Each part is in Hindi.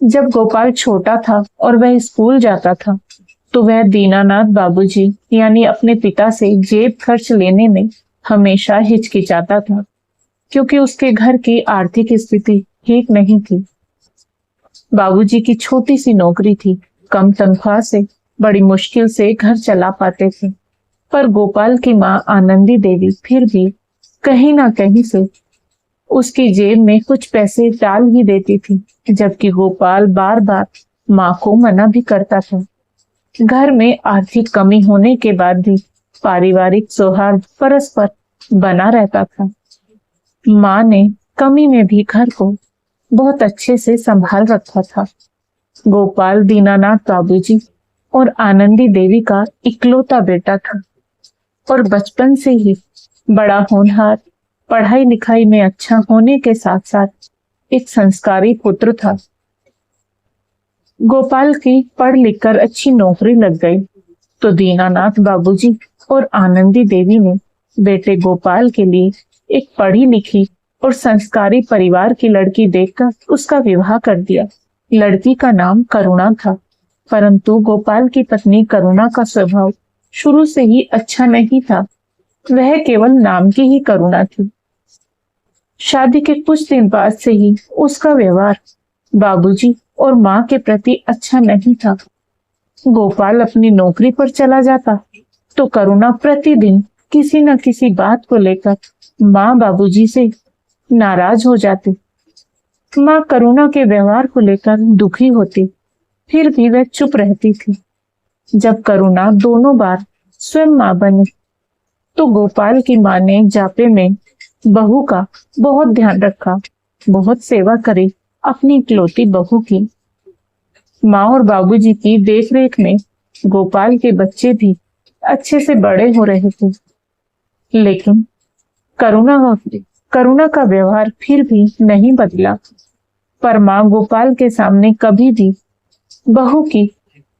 जब गोपाल छोटा था और वह स्कूल जाता था, तो वह दीनानाथ बाबूजी यानी अपने पिता से जेब खर्च लेने में हमेशा हिचकिचाता था, क्योंकि उसके घर की आर्थिक स्थिति ठीक नहीं थी। बाबूजी की छोटी सी नौकरी थी, कम तनख्वाह से बड़ी मुश्किल से घर चला पाते थे। पर गोपाल की माँ आनंदी देवी फिर भी कहीं ना कहीं से उसकी जेब में कुछ पैसे डाल ही देती थी, जबकि गोपाल बार बार माँ को मना भी करता था। घर में आर्थिक कमी होने के बाद भी पारिवारिक सौहार्द परस्पर बना रहता था। माँ ने कमी में भी घर को बहुत अच्छे से संभाल रखा था। गोपाल दीनानाथ बाबूजी और आनंदी देवी का इकलौता बेटा था और बचपन से ही बड़ा होनहार, पढ़ाई लिखाई में अच्छा होने के साथ साथ एक संस्कारी पुत्र था। गोपाल की पढ़ लिखकर अच्छी नौकरी लग गई, तो दीनानाथ बाबूजी और आनंदी देवी ने बेटे गोपाल के लिए एक पढ़ी लिखी और संस्कारी परिवार की लड़की देखकर उसका विवाह कर दिया। लड़की का नाम करुणा था, परंतु गोपाल की पत्नी करुणा का स्वभाव शुरू से ही अच्छा नहीं था। वह केवल नाम की ही करुणा थी। शादी के कुछ दिन बाद से ही उसका व्यवहार बाबूजी और माँ के प्रति अच्छा नहीं था। गोपाल अपनी नौकरी पर चला जाता, तो करुणा प्रतिदिन किसी न किसी बात को लेकर माँ बाबूजी से नाराज हो जाती। माँ करुणा के व्यवहार को लेकर दुखी होती, फिर भी वह चुप रहती थी। जब करुणा दोनों बार स्वयं माँ बनी, तो गोपाल की माँ ने जापे में बहू का बहुत ध्यान रखा, बहुत सेवा करी अपनी इकलौती बहू की। माँ और बाबूजी की देखरेख में गोपाल के बच्चे भी अच्छे से बड़े हो रहे थे, लेकिन करुणा का व्यवहार फिर भी नहीं बदला। पर माँ गोपाल के सामने कभी भी बहू की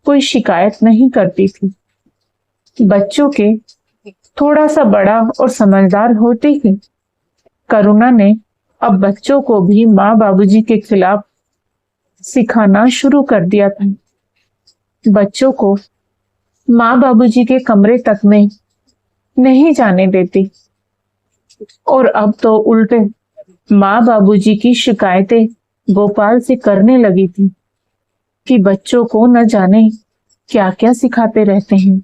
कोई शिकायत नहीं करती थी। बच्चों के थोड़ा सा बड़ा और समझदार होते ही करुणा ने अब बच्चों को भी माँ बाबूजी के खिलाफ सिखाना शुरू कर दिया था। बच्चों को माँ बाबूजी के कमरे तक में नहीं जाने देती, और अब तो उल्टे माँ बाबूजी की शिकायतें गोपाल से करने लगी थी कि बच्चों को न जाने क्या क्या सिखाते रहते हैं।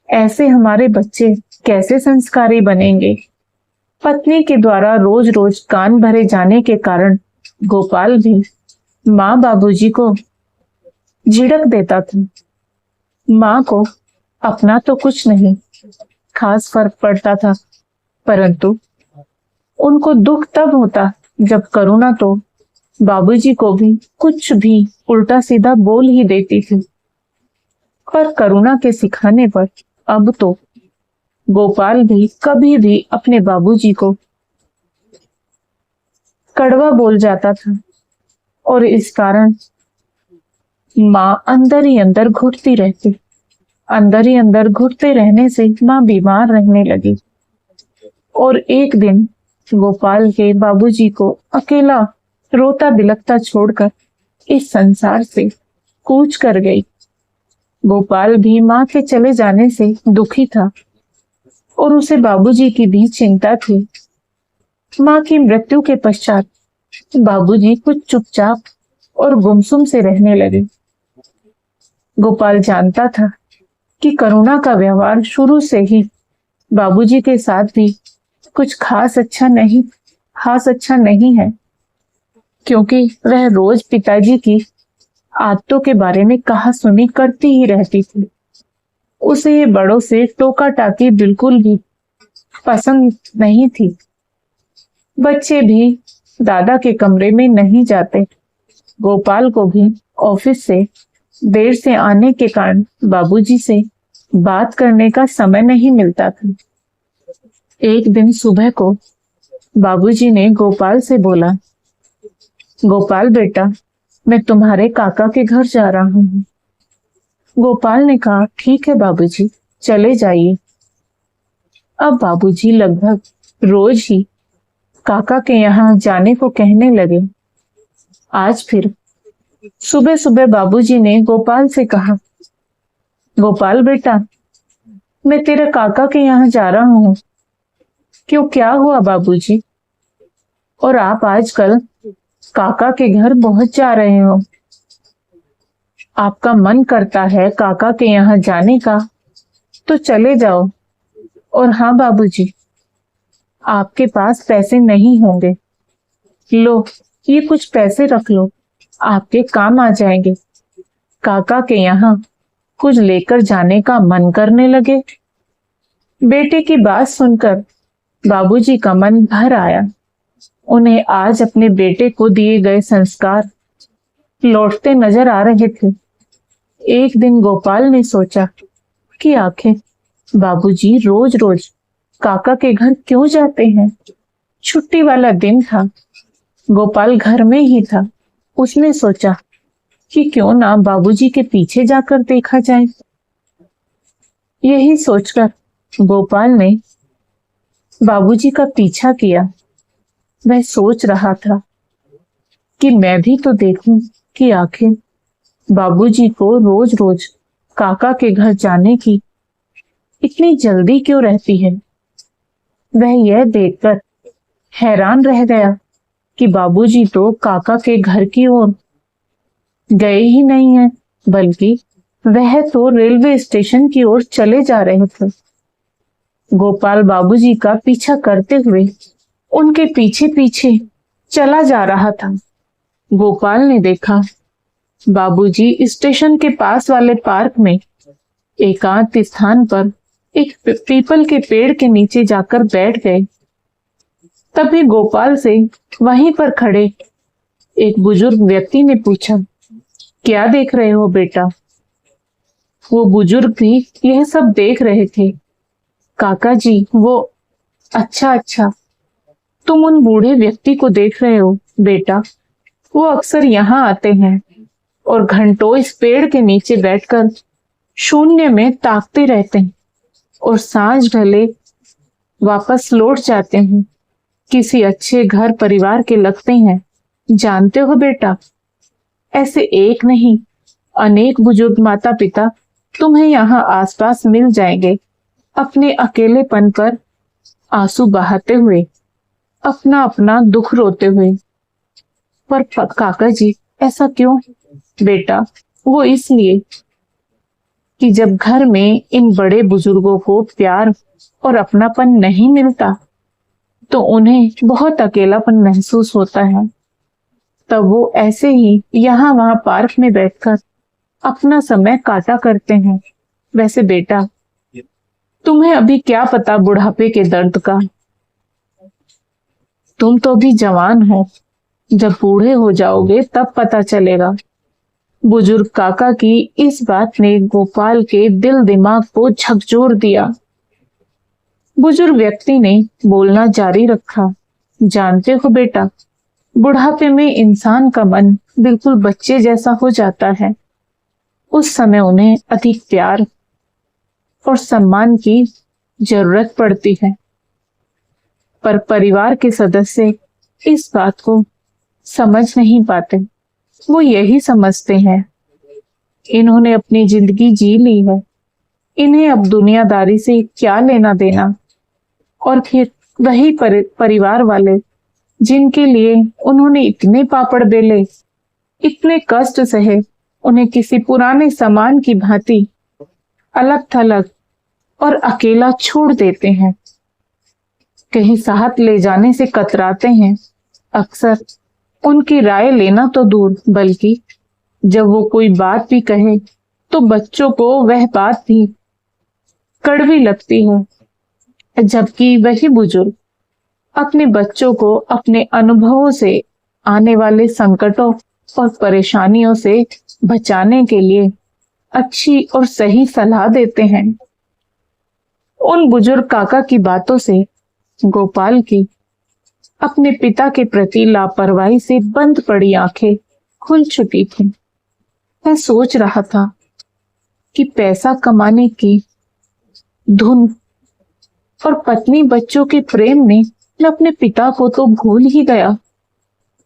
ऐसे हमारे बच्चे कैसे संस्कारी बनेंगे। पत्नी के द्वारा रोज रोज कान भरे जाने के कारण गोपाल भी माँ बाबूजी को झिड़क देता था। माँ को अपना तो कुछ नहीं खास फर्क पड़ता था, परंतु उनको दुख तब होता जब करुणा तो बाबूजी को भी कुछ भी उल्टा सीधा बोल ही देती थी। पर करुणा के सिखाने पर अब तो गोपाल भी कभी भी अपने बाबूजी को कड़वा बोल जाता था, और इस कारण माँ अंदर ही अंदर घुटती रहती। अंदर ही अंदर घुटते रहने से माँ बीमार रहने लगी, और एक दिन गोपाल के बाबूजी को अकेला रोता बिलखता छोड़कर इस संसार से कूच कर गई। गोपाल भी माँ के चले जाने से दुखी था, और उसे बाबूजी की भी चिंता थी। माँ की मृत्यु के पश्चात बाबूजी कुछ चुपचाप और गुमसुम से रहने लगे। गोपाल जानता था कि करुणा का व्यवहार शुरू से ही बाबूजी के साथ भी कुछ खास अच्छा नहीं है, क्योंकि वह रोज पिताजी की आदतों के बारे में कहा सुनी करती ही रहती थी। उसे ये बड़ों से टोका टाकी बिल्कुल भी पसंद नहीं थी। बच्चे भी दादा के कमरे में नहीं जाते। गोपाल को भी ऑफिस से देर से आने के कारण बाबूजी से बात करने का समय नहीं मिलता था। एक दिन सुबह को बाबूजी ने गोपाल से बोला, गोपाल बेटा, मैं तुम्हारे काका के घर जा रहा हूँ। गोपाल ने कहा, ठीक है बाबूजी, चले जाइए। अब बाबूजी लगभग रोज ही काका के यहाँ जाने को कहने लगे। आज फिर सुबह सुबह बाबूजी ने गोपाल से कहा, गोपाल बेटा, मैं तेरे काका के यहाँ जा रहा हूँ। क्यों, क्या हुआ बाबूजी? और आप आजकल काका के घर पहुंच जा रहे हो, आपका मन करता है काका के यहाँ जाने का, तो चले जाओ। और हाँ बाबूजी, आपके पास पैसे नहीं होंगे, लो ये कुछ पैसे रख लो, आपके काम आ जाएंगे। काका के यहाँ कुछ लेकर जाने का मन करने लगे। बेटे की बात सुनकर बाबूजी का मन भर आया। उन्हें आज अपने बेटे को दिए गए संस्कार लौटते नजर आ रहे थे। एक दिन गोपाल ने सोचा कि आखिर बाबूजी रोज रोज काका के घर क्यों जाते हैं। छुट्टी वाला दिन था, गोपाल घर में ही था। उसने सोचा कि क्यों ना बाबूजी के पीछे जाकर देखा जाए। यही सोचकर गोपाल ने बाबूजी का पीछा किया। वह सोच रहा था कि मैं भी तो देखूं कि आखिर बाबूजी को रोज रोज काका के घर जाने की इतनी जल्दी क्यों रहती है। वह यह देखकर हैरान रह गया कि बाबूजी तो काका के घर की ओर गए ही नहीं हैं, बल्कि वह तो रेलवे स्टेशन की ओर चले जा रहे थे। गोपाल बाबूजी का पीछा करते हुए उनके पीछे पीछे चला जा रहा था। गोपाल ने देखा बाबूजी स्टेशन के पास वाले पार्क में एकांत स्थान पर एक पीपल के पेड़ के नीचे जाकर बैठ गए। तभी गोपाल से वहीं पर खड़े एक बुजुर्ग व्यक्ति ने पूछा, क्या देख रहे हो बेटा? वो बुजुर्ग भी यह सब देख रहे थे। काका जी, वो अच्छा, तुम उन बूढ़े व्यक्ति को देख रहे हो बेटा। वो अक्सर यहाँ आते हैं और घंटों इस पेड़ के नीचे बैठकर शून्य में ताकते रहते हैं और सांझ ढले वापस लौट जाते हैं। किसी अच्छे घर परिवार के लगते हैं। जानते हो बेटा, ऐसे एक नहीं अनेक बुजुर्ग माता पिता तुम्हें यहाँ आसपास मिल जाएंगे, अपने अकेलेपन पर आंसू बहाते हुए, अपना अपना दुख रोते हुए। पर काका जी, ऐसा क्यों? बेटा, वो इसलिए कि जब घर में इन बड़े बुजुर्गों को प्यार और अपनापन नहीं मिलता तो उन्हें बहुत अकेलापन महसूस होता है। तब वो ऐसे ही यहाँ वहां पार्क में बैठकर अपना समय काटा करते हैं। वैसे बेटा, तुम्हें अभी क्या पता बुढ़ापे के दर्द का। तुम तो अभी जवान हो, जब बूढ़े हो जाओगे तब पता चलेगा। बुजुर्ग काका की इस बात ने गोपाल के दिल दिमाग को झकझोर दिया। बुजुर्ग व्यक्ति ने बोलना जारी रखा, जानते हो बेटा, बुढ़ापे में इंसान का मन बिल्कुल बच्चे जैसा हो जाता है। उस समय उन्हें अधिक प्यार और सम्मान की जरूरत पड़ती है। पर परिवार के सदस्य इस बात को समझ नहीं पाते। वो यही समझते हैं इन्होंने अपनी जिंदगी जी ली है, इन्हें अब दुनियादारी से क्या लेना देना। और फिर वही परिवार वाले जिनके लिए उन्होंने इतने पापड़ बेले, इतने कष्ट सहे, उन्हें किसी पुराने सामान की भांति अलग थलग और अकेला छोड़ देते हैं। कहीं साथ ले जाने से कतराते हैं। अक्सर उनकी राय लेना तो दूर, बल्कि जब वो कोई बात भी कहे तो बच्चों को वह बात भी कड़वी लगती है। जबकि वही बुजुर्ग अपने बच्चों को अपने अनुभवों से आने वाले संकटों और परेशानियों से बचाने के लिए अच्छी और सही सलाह देते हैं। उन बुजुर्ग काका की बातों से गोपाल की अपने पिता के प्रति लापरवाही से बंद पड़ी आंखें खुल चुकी थी। मैं सोच रहा था कि पैसा कमाने की धुन और पत्नी बच्चों के प्रेम में मैं अपने पिता को तो भूल ही गया।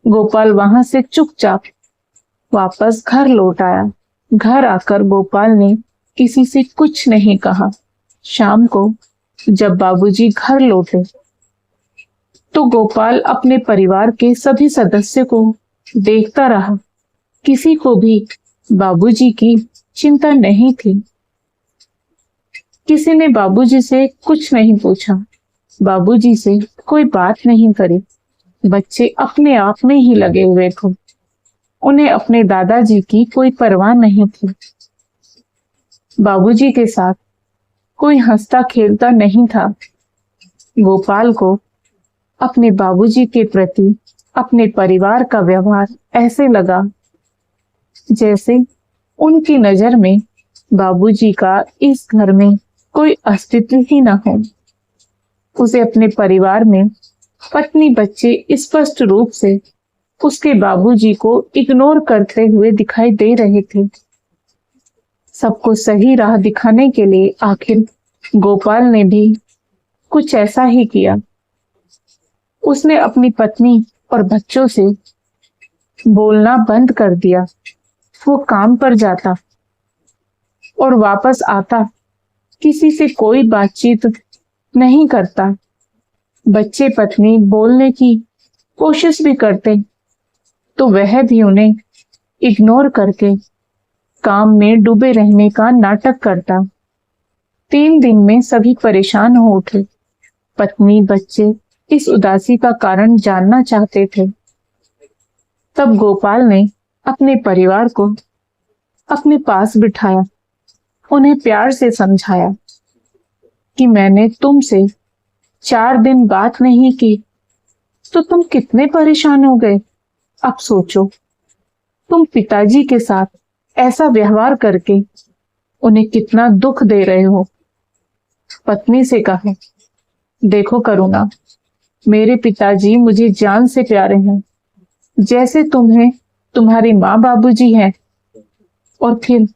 गोपाल वहां से चुपचाप वापस घर लौट आया। घर आकर गोपाल ने किसी से कुछ नहीं कहा। शाम को जब बाबूजी घर लौटे तो गोपाल अपने परिवार के सभी सदस्य को देखता रहा। किसी को भी बाबूजी की चिंता नहीं थी। किसी ने बाबूजी से कुछ नहीं पूछा, बाबूजी से कोई बात नहीं करी। बच्चे अपने आप में ही लगे हुए थे। उन्हें अपने दादाजी की कोई परवाह नहीं थी। बाबूजी के साथ कोई हंसता खेलता नहीं था। गोपाल को अपने बाबूजी के प्रति अपने परिवार का व्यवहार ऐसे लगा जैसे उनकी नजर में बाबूजी का इस घर में कोई अस्तित्व ही न हो। उसे अपने परिवार में पत्नी बच्चे स्पष्ट रूप से उसके बाबूजी को इग्नोर करते हुए दिखाई दे रहे थे। सबको सही राह दिखाने के लिए आखिर गोपाल ने भी कुछ ऐसा ही किया। उसने अपनी पत्नी और बच्चों से बोलना बंद कर दिया। वो काम पर जाता और वापस आता, किसी से कोई बातचीत नहीं करता। बच्चे पत्नी बोलने की कोशिश भी करते तो वह भी उन्हें इग्नोर करके काम में डूबे रहने का नाटक करता। 3 दिन में सभी परेशान हो उठे। पत्नी बच्चे इस उदासी का कारण जानना चाहते थे। तब गोपाल ने अपने परिवार को अपने पास बिठाया। उन्हें प्यार से समझाया कि मैंने तुमसे 4 दिन बात नहीं की तो तुम कितने परेशान हो गए। अब सोचो, तुम पिताजी के साथ ऐसा व्यवहार करके उन्हें कितना दुख दे रहे हो। पत्नी से कहा, देखो करुणा, मेरे पिताजी मुझे जान से प्यारे हैं, जैसे तुम्हें तुम्हारी माँ बाबूजी हैं। और फिर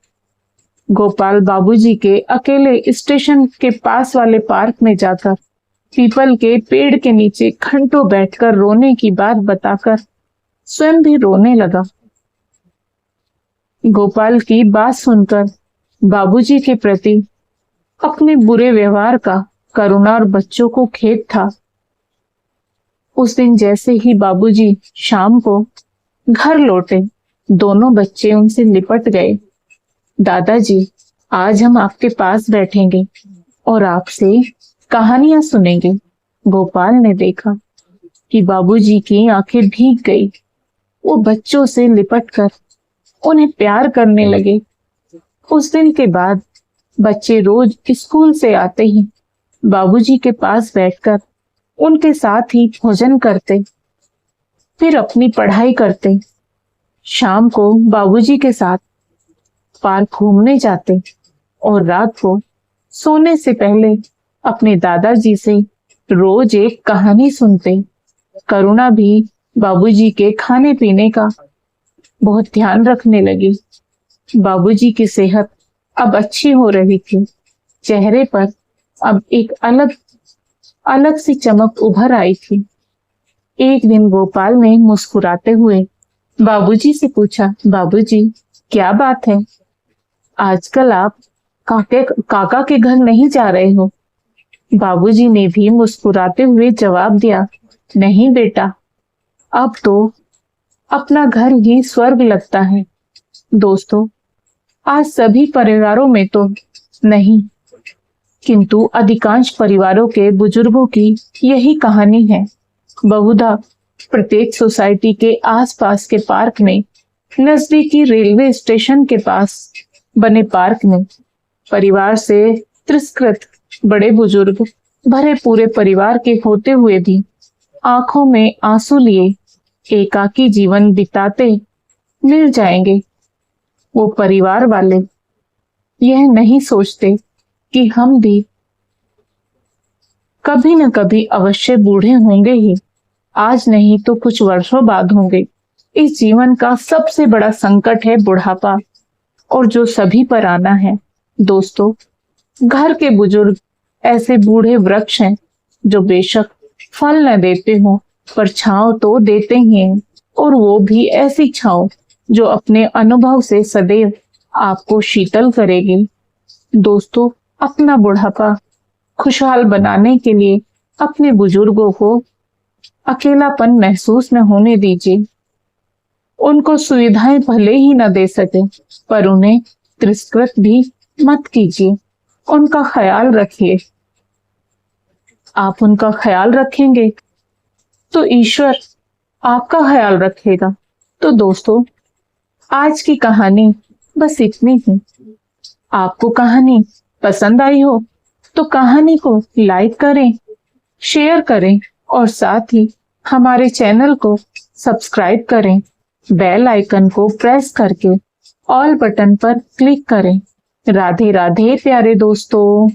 गोपाल बाबूजी के अकेले स्टेशन के पास वाले पार्क में जाकर पीपल के पेड़ के नीचे घंटों बैठकर रोने की बात बताकर स्वयं भी रोने लगा। गोपाल की बात सुनकर बाबूजी के प्रति अपने बुरे व्यवहार का करुणा और बच्चों को खेद था। उस दिन जैसे ही बाबूजी शाम को घर लौटे, दोनों बच्चे उनसे लिपट गए। दादाजी, आज हम आपके पास बैठेंगे और आपसे कहानियां सुनेंगे। गोपाल ने देखा कि बाबूजी की आंखें भीग गई। वो बच्चों से लिपटकर उन्हें प्यार करने लगे। उस दिन के बाद बच्चे रोज स्कूल से आते ही बाबूजी के पास बैठकर उनके साथ ही भोजन करते, फिर अपनी पढ़ाई करते। शाम को बाबूजी के साथ पार्क घूमने जाते और रात को सोने से पहले अपने दादाजी से रोज एक कहानी सुनते। करुणा भी बाबूजी के खाने पीने का बहुत ध्यान रखने लगी। बाबूजी की सेहत अब अच्छी हो रही थी। चेहरे पर अब एक अलग अलग सी चमक उभर आई थी। एक दिन गोपाल ने मुस्कुराते हुए बाबूजी से पूछा, बाबूजी क्या बात है, आजकल आप काका के घर नहीं जा रहे हो? बाबूजी ने भी मुस्कुराते हुए जवाब दिया, नहीं बेटा, अब तो अपना घर ही स्वर्ग लगता है। दोस्तों, आज सभी परिवारों में तो नहीं, किंतु अधिकांश परिवारों के बुजुर्गों की यही कहानी है। बहुधा प्रत्येक सोसाइटी के आसपास के पार्क में, नजदीकी रेलवे स्टेशन के पास बने पार्क में परिवार से तिरस्कृत बड़े बुजुर्ग भरे पूरे परिवार के होते हुए भी आंखों में आंसू लिए एकाकी जीवन बिताते मिल जाएंगे। वो परिवार वाले यह नहीं सोचते कि हम भी कभी न कभी अवश्य बूढ़े होंगे ही, आज नहीं तो कुछ वर्षों बाद होंगे। इस जीवन का सबसे बड़ा संकट है बुढ़ापा, और जो सभी पर आना है। दोस्तों, घर के बुजुर्ग ऐसे बूढ़े वृक्ष हैं जो बेशक फल न देते हो पर छांव तो देते ही हैं, और वो भी ऐसी छांव जो अपने अनुभव से सदैव आपको शीतल करेगी। दोस्तों, अपना बुढ़ापा खुशहाल बनाने के लिए अपने बुजुर्गों को अकेलापन महसूस न होने दीजिए। उनको सुविधाएं भले ही न दे सके, पर उन्हें तिरस्कृत भी मत कीजिए। उनका ख्याल रखिए। आप उनका ख्याल रखेंगे तो ईश्वर आपका ख्याल रखेगा। तो दोस्तों, आज की कहानी बस इतनी ही। आपको कहानी पसंद आई हो तो कहानी को लाइक करें, शेयर करें और साथ ही हमारे चैनल को सब्सक्राइब करें। बेल आइकन को प्रेस करके ऑल बटन पर क्लिक करें। राधे राधे प्यारे दोस्तों।